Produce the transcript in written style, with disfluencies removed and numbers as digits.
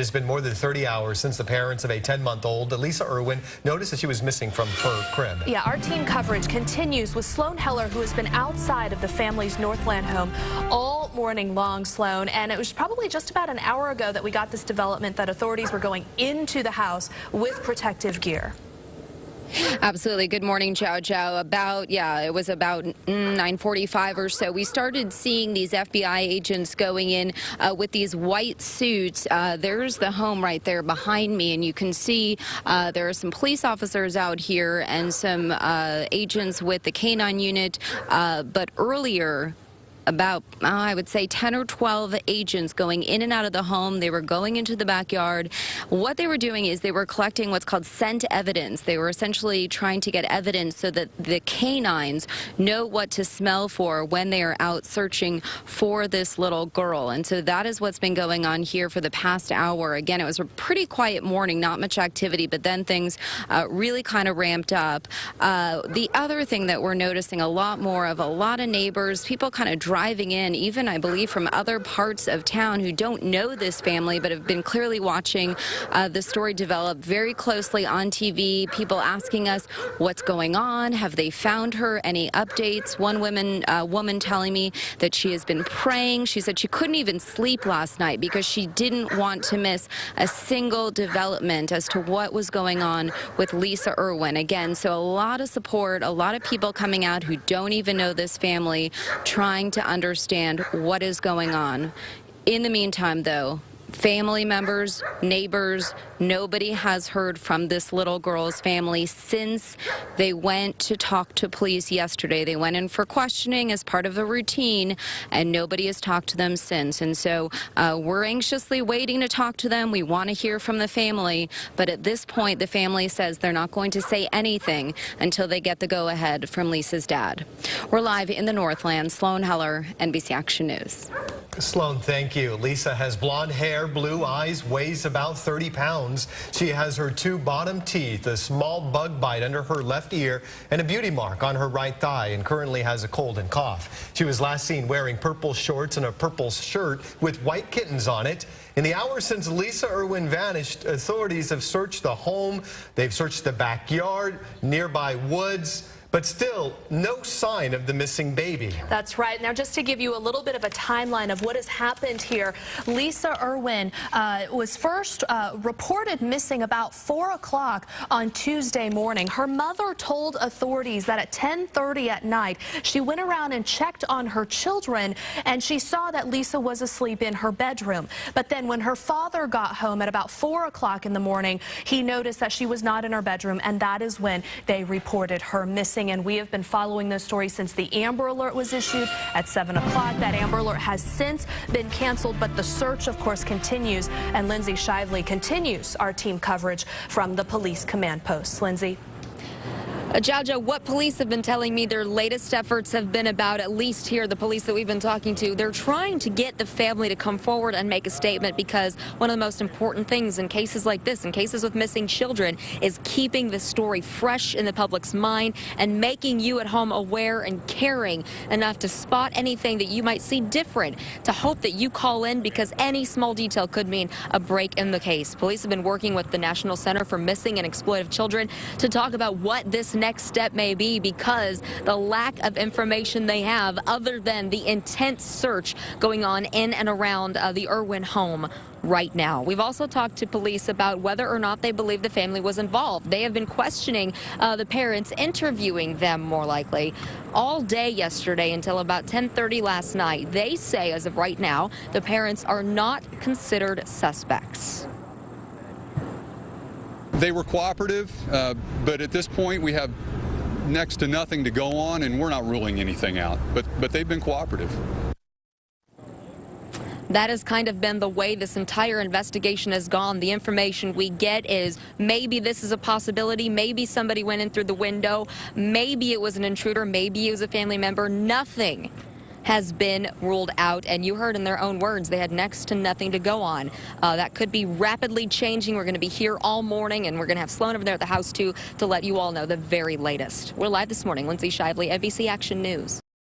It's been more than 30 hours since the parents of a 10-month-old, Lisa Irwin, noticed that she was missing from her crib. Yeah, our team coverage continues with Sloane, who has been outside of the family's Northland home all morning long, Sloane. And it was probably just about an hour ago that we got this development that authorities were going into the house with protective gear. Absolutely. Good morning, Chow. It was about 9:45 or so. We started seeing these FBI agents going in with these white suits. There's the home right there behind me, and you can see there are some police officers out here and some agents with the canine unit. But earlier, about, I would say, 10 or 12 agents going in and out of the home. They were going into the backyard. What they were doing is they were collecting what's called scent evidence. They were essentially trying to get evidence so that the canines know what to smell for when they are out searching for this little girl. And so that is what's been going on here for the past hour. Again, it was a pretty quiet morning, not much activity, but then things really kind of ramped up. The other thing that we're noticing a lot more of, a lot of neighbors, people kind of driving in, even I believe from other parts of town who don't know this family but have been clearly watching the story develop very closely on TV. People asking us what's going on, have they found her, any updates. One woman telling me that she has been praying. She said she couldn't even sleep last night because she didn't want to miss a single development as to what was going on with Lisa Irwin. Again, so a lot of support, a lot of people coming out who don't even know this family, trying to understand what is going on. In the meantime, though, family members, neighbors, nobody has heard from this little girl's family since they went to talk to police yesterday. They went in for questioning as part of a routine, and nobody has talked to them since. And so we're anxiously waiting to talk to them. We want to hear from the family, but at this point, the family says they're not going to say anything until they get the go-ahead from Lisa's dad. We're live in the Northland. Sloane, NBC Action News. Sloane, thank you. Lisa has blonde hair, blue eyes, weighs about 30 pounds. She has her two bottom teeth, a small bug bite under her left ear, and a beauty mark on her right thigh, and currently has a cold and cough. She was last seen wearing purple shorts and a purple shirt with white kittens on it. In the hours since Lisa Irwin vanished, authorities have searched the home. They've searched the backyard, nearby woods, but still no sign of the missing baby. That's right. Now, just to give you a little bit of a timeline of what has happened here, Lisa Irwin was first reported missing about 4 o'clock on Tuesday morning. Her mother told authorities that at 10:30 at night, she went around and checked on her children, and she saw that Lisa was asleep in her bedroom. But then when her father got home at about 4 o'clock in the morning, he noticed that she was not in her bedroom, and that is when they reported her missing. And we have been following this story since the Amber Alert was issued at 7 o'clock. That Amber Alert has since been canceled, but the search, of course, continues. And Lindsay Shively continues our team coverage from the police command post. Lindsay. Jojo, what police have been telling me their latest efforts have been about, at least here, the police that we've been talking to, they're trying to get the family to come forward and make a statement, because one of the most important things in cases like this, in cases with missing children, is keeping the story fresh in the public's mind and making you at home aware and caring enough to spot anything that you might see different, to hope that you call in, because any small detail could mean a break in the case. Police have been working with the National Center for Missing and Exploited Children to talk about what this next step may be, because the lack of information they have other than the intense search going on in and around the Irwin home right now. We've also talked to police about whether or not they believe the family was involved. They have been questioning the parents, interviewing them more likely all day yesterday until about 10:30 last night. They say, as of right now, the parents are not considered suspects. They were cooperative, but at this point we have next to nothing to go on, and we're not ruling anything out. But they've been cooperative. That has kind of been the way this entire investigation has gone. The information we get is maybe this is a possibility, maybe somebody went in through the window, maybe it was an intruder, maybe it was a family member. Nothing has been ruled out, and you heard in their own words they had next to nothing to go on. That could be rapidly changing. We're going to be here all morning, and we're going to have Sloane over there at the house too to let you all know the very latest. We're live this morning. Lindsay Shively, NBC Action News.